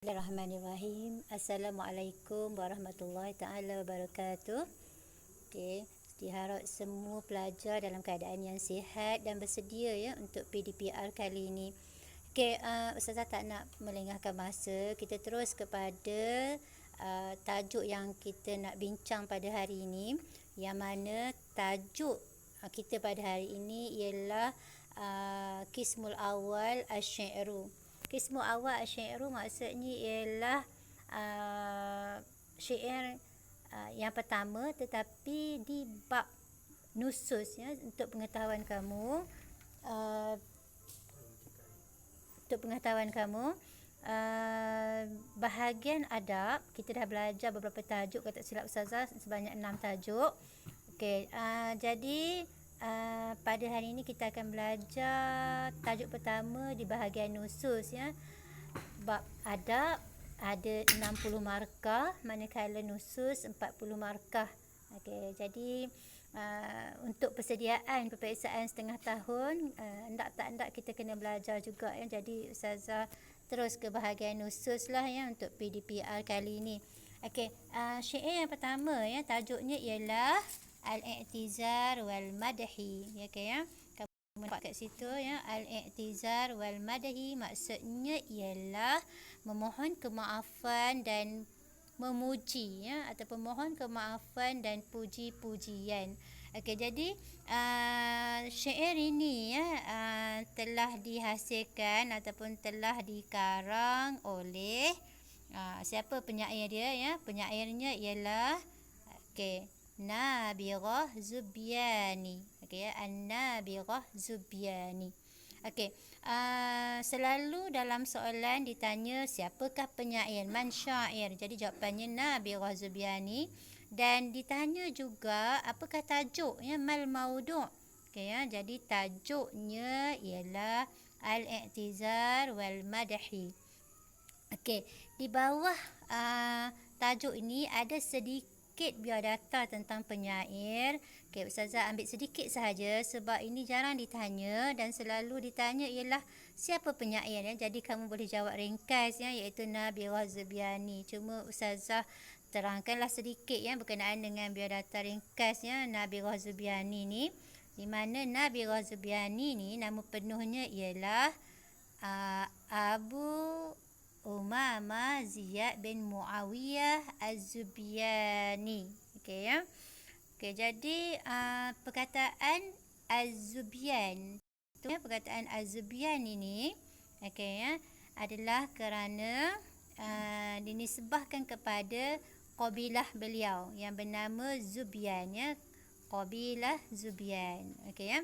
Bismillahirrahmanirrahim. Assalamualaikum warahmatullahi taala wabarakatuh. Okey, diharap semua pelajar dalam keadaan yang sihat dan bersedia ya untuk PDPR kali ini. Okey, Ustazah tak nak melengahkan masa. Kita terus kepada tajuk yang kita nak bincang pada hari ini, yang mana tajuk kita pada hari ini ialah Qismul Awal Asy-Syi'ru. Qismul Awal Asy-Syi'ru maksudnya ialah syair yang pertama, tetapi di bab nusus ya. Untuk pengetahuan kamu, bahagian adab kita dah belajar beberapa tajuk, kalau tak silap Ustazah sebanyak 6 tajuk. Okey, jadi pada hari ini kita akan belajar tajuk pertama di bahagian nusus ya. Bab adab ada 60 markah, manakala nusus 40 markah. Okey, jadi untuk persediaan peperiksaan setengah tahun, hendak kita kena belajar juga ya. Jadi Ustazah terus ke bahagian nusus lah ya untuk PDPR kali ini. Okey, syair yang pertama ya, tajuknya ialah Al-I'tizar wal Madhi. Ya, okey ya. Kamu nampak kat situ ya, Al-I'tizar wal Madhi maksudnya ialah memohon kemaafan dan memuji ya, ataupun mohon kemaafan dan puji-pujian. Okey, jadi syair ini ya telah dihasilkan ataupun telah dikarang oleh siapa penyair dia ya? Penyairnya ialah Nabirah Zubyani. Okey ya, An-Nabirah Zubyani. Okey, selalu dalam soalan ditanya siapakah penyair, man syair. Jadi jawapannya Nabirah Zubyani. Dan ditanya juga apakah tajuk ya, mal maudu'. Okey ya, jadi tajuknya ialah Al-I'tizar wal Madhi. Okey, di bawah tajuk ini ada sedikit biodata tentang penyair. Okey, Ustazah ambil sedikit sahaja sebab ini jarang ditanya, dan selalu ditanya ialah siapa penyair ya. Jadi kamu boleh jawab ringkas ya, iaitu Nabirah Zubyani. Cuma Ustazah terangkanlah sedikit ya berkenaan dengan biodata ringkas ya Nabirah Zubyani ni, di mana Nabirah Zubyani ni nama penuhnya ialah Abu Umamah Ziyad bin Muawiyah Az-Zubyani. Okey ya. Okey, jadi perkataan Az-Zubyan tu ya, perkataan Az-Zubyan ini okey ya, adalah kerana dinisbahkan kepada qabilah beliau yang bernama Zubyan ya. Qabilah Zubyan. Okey ya.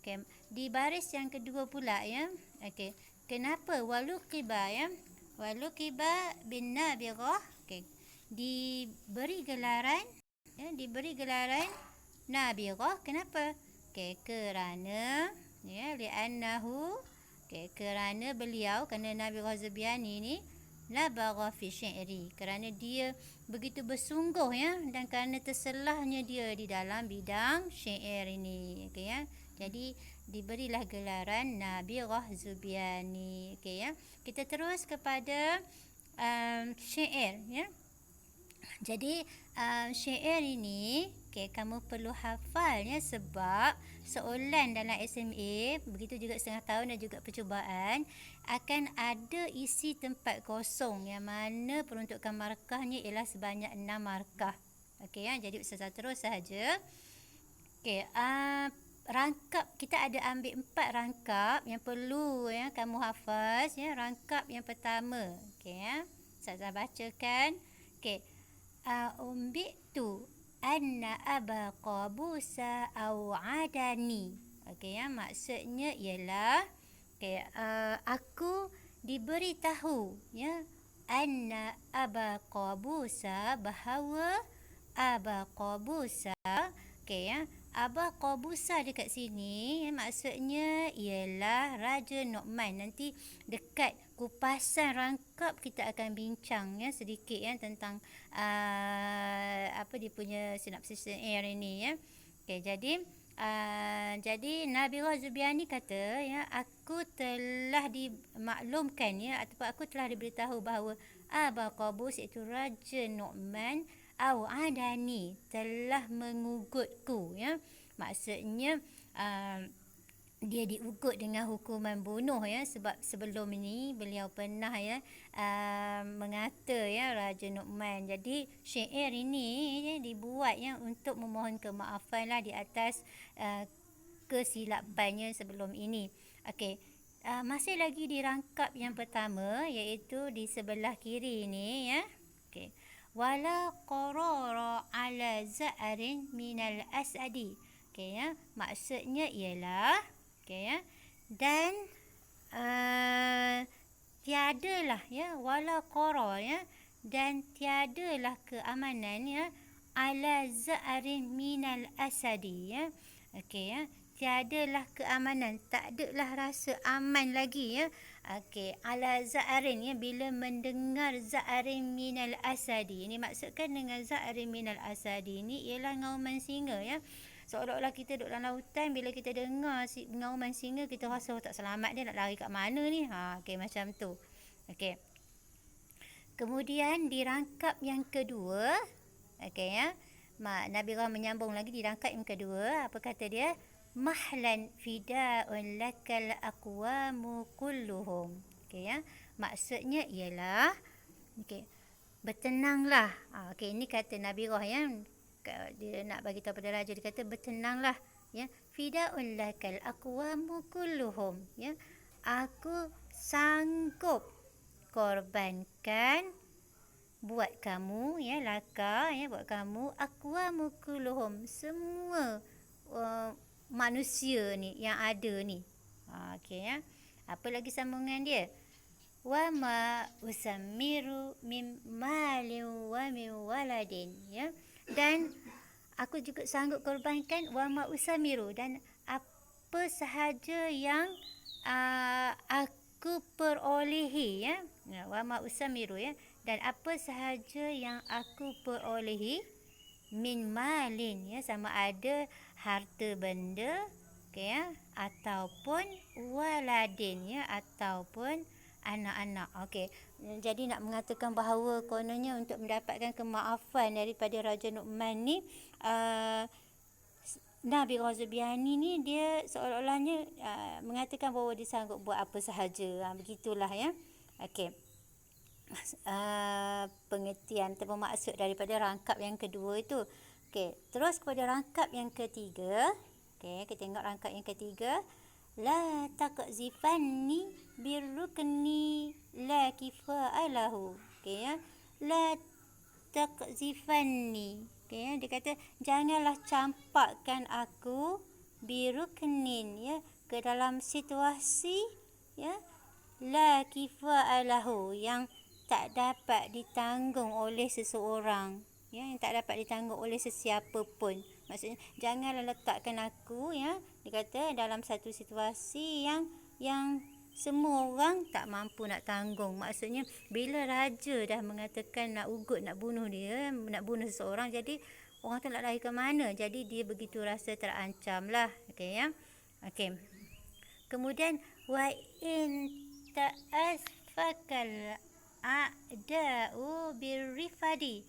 Okey, di baris yang kedua pula ya. Okey, kenapa waluqiba ya? Waluqiba bin Nabirah. Okey, diberi gelaran Nabirah. Kenapa? Okey, kerana ya, li'annahu, okey, kerana beliau, kerana Nabirah Zubyani ni labagha fi syi'ri, kerana dia begitu bersungguh ya, dan kerana terselahnya dia di dalam bidang syair ini. Okey ya. Jadi diberilah gelaran Nabirah Zubyani. Okey ya. Kita terus kepada syair ya. Jadi syair ini kamu perlu hafal ya, sebab soalan dalam SMA, begitu juga setengah tahun dan juga percubaan, akan ada isi tempat kosong yang mana peruntukan markahnya ialah sebanyak 6 markah. Okey ya, jadi Ustazah terus sahaja. Okey, rangkap kita ada ambil 4 rangkap yang perlu ya kamu hafaz ya. Rangkap yang pertama, okey ya, Ustazah bacakan. Okey, umbitu anna aba qabusa au'adani. Okey ya, maksudnya ialah aku diberitahu ya, anna aba qabusa, bahawa aba qabusa. Okey ya, Aba Qabusa dekat sini maksudnya ialah Raja Nu'man. Nanti dekat kupasan rangkap kita akan bincang ya sedikit ya tentang apa dia punya sinopsis syair ini ya. Okey, jadi Nabirah Zubyani kata ya, aku telah dimaklumkan ya, ataupun aku telah diberitahu bahawa Aba Qabus iaitu Raja Nu'man adani telah mengugutku, ya. Maksudnya dia diugut dengan hukuman bunuh, ya, sebab sebelum ini beliau pernah, ya, mengata, ya, Raja Nu'man. Jadi syair ini, ya, dibuat, ya, untuk memohon kemaafanlah di atas kesilapannya sebelum ini. Okey. Masih lagi di rangkap yang pertama, iaitu di sebelah kiri ni, ya. Okey. Wala qarara ala za'rin minal asadi. Okey, ya. Maksudnya ialah, okey, ya. Dan tiadalah, ya, wala qarar, ya, dan tiadalah keamanan, ya, ala za'rin minal asadi, ya. Okey, ya. Tiadalah keamanan, tak adalah rasa aman lagi, ya. Okey, ala za'rin, ya, bila mendengar za'rin minal asadi. Ini maksudkan dengan za'rin minal asadi ni ialah ngauman singa, ya. Seolah-olah kita duduk dalam hutan, bila kita dengar ngauman singa, kita rasa tak selamat, dia nak lari kat mana ni. Okey, macam tu. Okey. Kemudian di rangkap yang kedua, okey, ya. Nabi Rahman menyambung lagi di rangkap yang kedua. Apa kata dia? Mahlan fida'un lakal aqwamu kulluhum. Okey, ya. Maksudnya ialah, okey, bertenanglah. Okey, ini kata Nabi Rahman, ya. Dia nak bagi tahu pada raja, dia kata bertenanglah, ya. Fida'un lakal aqwamu kulluhum, ya. Aku sanggup korbankan buat kamu, ya, laka, ya, buat kamu, aqwamu kulluhum, semua manusia ni yang ada ni. Okey, ya. Apa lagi sambungan dia? Wa ma usamiru mim malin wa min waladin, ya. Dan aku juga sanggup korbankan wa ma usamiru, dan apa sahaja yang aku perolehi, ya. Wa ma usamiru, ya, dan apa sahaja yang aku perolehi min malin, ya, sama ada harta benda, okey, ya, ataupun waladin, ya, ataupun anak-anak. Okey. Jadi nak mengatakan bahawa kononnya untuk mendapatkan kemaafan daripada Raja Nu'man ni, Nabi Zubiani ni dia seolah-olahnya mengatakan bahawa dia sanggup buat apa sahaja. Begitulah, ya. Okey. Pengertian atau maksud daripada rangkap yang kedua itu. Okey, terus kepada rangkap yang ketiga. Okey, kita tengok rangkap yang ketiga. La taqzifanni birrukni la kifa'alahu. Okey, ya. La taqzifanni. Okey, ya. Dia kata janganlah campakkan aku birruknin, ya, ke dalam situasi, ya, la kifa'alahu, yang tak dapat ditanggung oleh seseorang, ya, yang tak dapat ditanggung oleh sesiapa pun. Maksudnya janganlah letakkan aku, ya, dia kata dalam satu situasi yang semua orang tak mampu nak tanggung. Maksudnya bila raja dah mengatakan nak ugut, nak bunuh dia, nak bunuh seseorang, jadi orang tu nak lari ke mana? Jadi dia begitu rasa terancam lah. Okey, ya. Okey. Kemudian wa in ta'asfakal a'da'u birrifadi.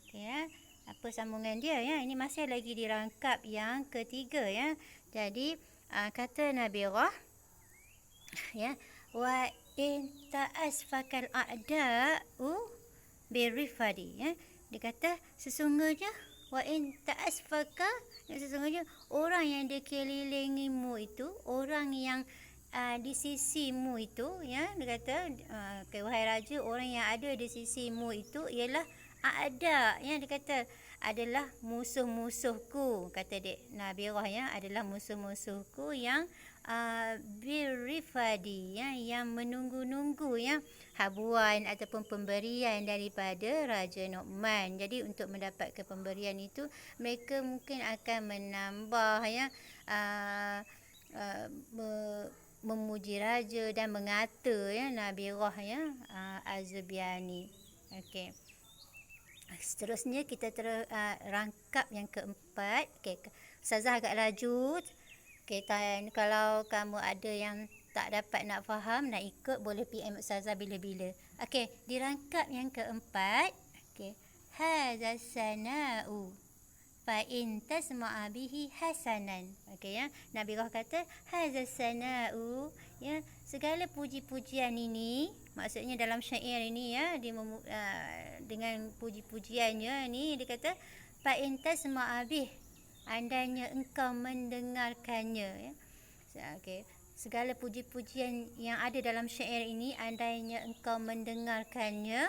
Okay, ya. Apa sambungan dia, ya? Ini masih lagi di rangkap yang ketiga, ya. Jadi kata Nabi Rah, ya, wa in ta'asfakal a'da'u birrifadi, ya. Dia kata sesungguhnya wa in ta'asfaka, sesungguhnya orang yang dikelilingimu itu, orang yang di sisimu itu, ya, dia kata wahai raja, orang yang ada di sisimu itu ialah ada, ya, dia kata adalah musuh-musuhku, kata dia Nabi Rah, ya, adalah musuh-musuhku yang birrifadi, ya, yang menunggu-nunggu, ya, habuan ataupun pemberian daripada Raja Nu'man. Jadi untuk mendapatkan pemberian itu, mereka mungkin akan menambah, ya, memuji raja dan mengata, ya, Nabi Rah, ya, Az-Zubiani. Okey. Seterusnya kita rangkap yang keempat. Okey, Ustazah agak laju. Okey, kalau kamu ada yang tak dapat nak faham, nak ikut, boleh PM Ustazah bila-bila. Okey, dirangkap yang keempat. Okey. Hadza sana'u fa in tasma'a bihi hasanan. Okey ya. Nabi Allah kata hadza sana'u, ya, segala puji-pujian ini, maksudnya dalam syair ini ya, dia dengan puji-pujiannya ni dia kata fa in tasma'a bih, andainya engkau mendengarkannya, ya. Okey. Segala puji-pujian yang ada dalam syair ini, andainya engkau mendengarkannya,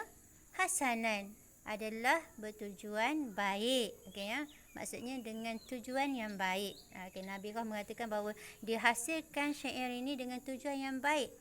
hasanan adalah bertujuan baik. Okey ya. Maksudnya dengan tujuan yang baik. Okey, Nabi Allah mengatakan bahawa dihasilkan syair ini dengan tujuan yang baik.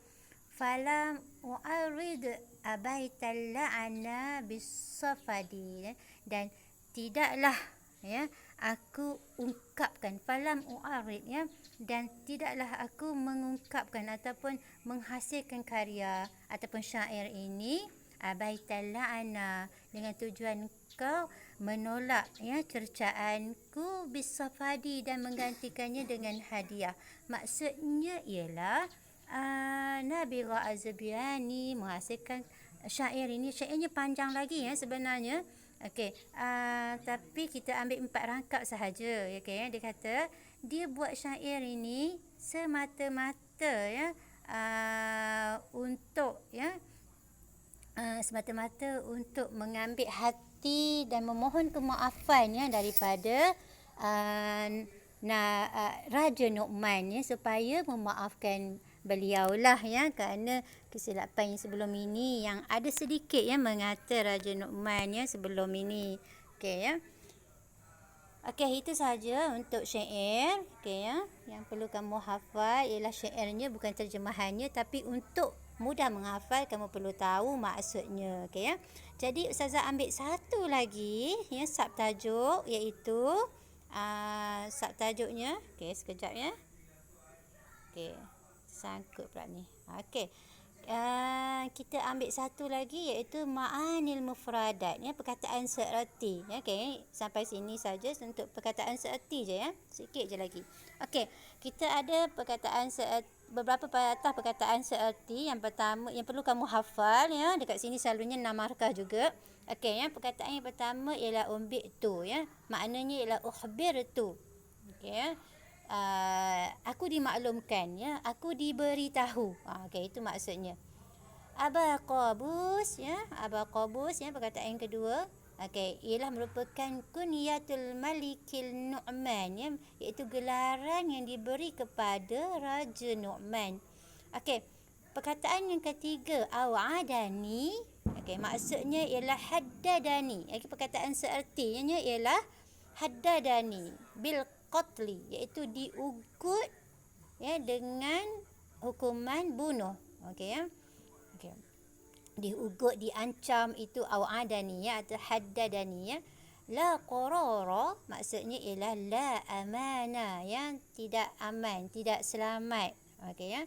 Falam u'arid abaital la'ana bisafadi, dan tidaklah, ya, aku ungkapkan, falam u'arid, ya, dan tidaklah aku mengungkapkan ataupun menghasilkan karya ataupun syair ini abaital la'ana, dengan tujuan kau menolak, ya, cercaanku bisafadi, dan menggantikannya dengan hadiah. Maksudnya ialah Nabi Allah Az-Zubyani menghasilkan syair ini. Syairnya panjang lagi ya sebenarnya. Okey, tapi kita ambil 4 rangkap sahaja. Okey, ya. Dia kata dia buat syair ini semata-mata, ya, untuk, ya, semata-mata untuk mengambil hati dan memohon kemaafan, ya, daripada Raja Nu'man, ya, supaya memaafkan beliau lah, ya, kerana kesilapan yang sebelum ini yang ada sedikit, ya, mengata Raja Nu'man, ya, sebelum ini. Okey, ya. Okey, itu sahaja untuk syair. Okey, ya. Yang perlu kamu hafal ialah syairnya, bukan terjemahannya, tapi untuk mudah menghafal kamu perlu tahu maksudnya. Okey, ya. Jadi Ustazah ambil satu lagi, ya, subtajuk, iaitu subtajuknya. Okey, sekejap, ya. Okey, sangkut pula ni. Okey. Kita ambil satu lagi, iaitu ma'anil mufradat, ya, perkataan seerti, ya. Okey, sampai sini saja untuk perkataan seerti je, ya. Sikit je lagi. Okey, kita ada perkataan beberapa patah perkataan seerti. Yang pertama yang perlu kamu hafal, ya. Dekat sini selalunya 6 markah juga. Okey, ya. Perkataan yang pertama ialah umbitu, ya. Maknanya ialah ukhbirtu. Okey, ya. Aku dimaklumkan, ya, aku diberitahu. Okey, itu maksudnya. Aba Qabus, ya, Aba Qabus, ya, perkataan yang kedua. Okey, ialah merupakan kunyatul Malikil Nu'man, ya, iaitu gelaran yang diberi kepada Raja Nu'man. Okey, perkataan yang ketiga, awadani. Okey, maksudnya ialah haddadani. Okey, perkataan seertinya ialah haddadani bil qatli, iaitu diugut, ya, dengan hukuman bunuh. Okey, ya. Okey. Diugut, diancam, itu awadani, ya, atau haddadani, ya. La qarara, maksudnya ialah la amana, ya, tidak aman, tidak selamat. Okey, ya.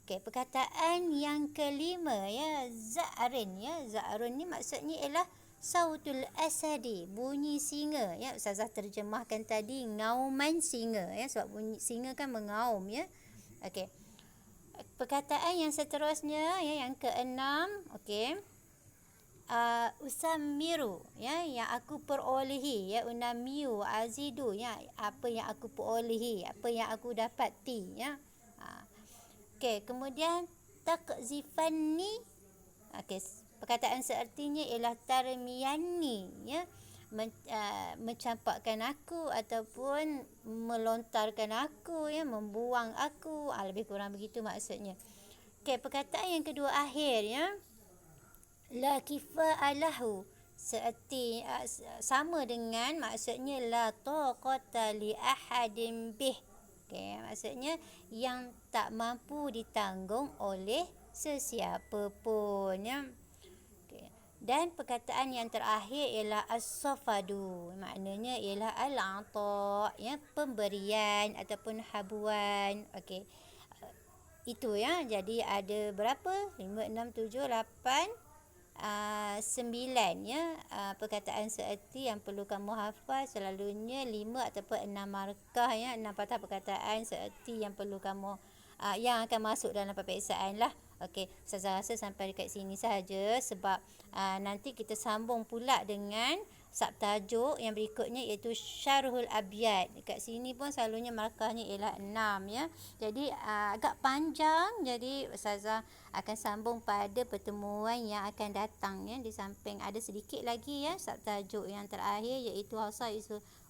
Okey, perkataan yang kelima, ya, za'rin, ya. Za'run ni maksudnya ialah sautul asadi, bunyi singa, ya. Ustazah terjemahkan tadi ngauman singa, ya, sebab bunyi singa kan mengaum, ya. Okey. Perkataan yang seterusnya, ya, yang keenam, okey. Usamiru, ya, yang aku perolehi, ya, unamiu azidu, ya, apa yang aku perolehi, apa yang aku dapati, ya. Okey, kemudian takzifanni. Okey, perkataan seertinya ialah tarmiyani, ya, mencampakkan aku ataupun melontarkan aku, ya, membuang aku, lebih kurang begitu maksudnya. Okey, perkataan yang kedua akhir, ya, la kifa'alahu, seerti sama dengan maksudnya la taqata li ahadin bih. Okey, maksudnya yang tak mampu ditanggung oleh sesiapa pun, ya. Okey. Dan perkataan yang terakhir ialah as-safadu. Maknanya ialah al-ata, ya, pemberian ataupun habuan. Okey. Itu, ya. Jadi ada berapa? 5, 6, 7, 8, 9, ya, perkataan seerti yang perlu kamu hafal. Selalunya 5 ataupun 6 markah, ya, 6 patah perkataan seerti yang perlu kamu yang akan masuk dalam peperiksaan lah. Okey, saya rasa sampai dekat sini saja sebab nanti kita sambung pula dengan subtajuk yang berikutnya iaitu Syarhul Abyad. Dekat sini pun selalunya markahnya ialah 6 ya. Jadi agak panjang, jadi Ustazah akan sambung pada pertemuan yang akan datang ya. Di samping ada sedikit lagi ya subtajuk yang terakhir iaitu hasa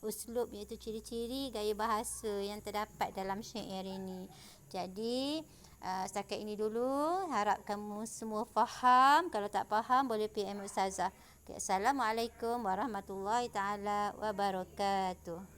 uslub, iaitu ciri-ciri gaya bahasa yang terdapat dalam syair ini. Jadi setakat ini dulu, harap kamu semua faham. Kalau tak faham boleh PM Ustazah. Okay, Assalamualaikum warahmatullahi taala wabarakatuh.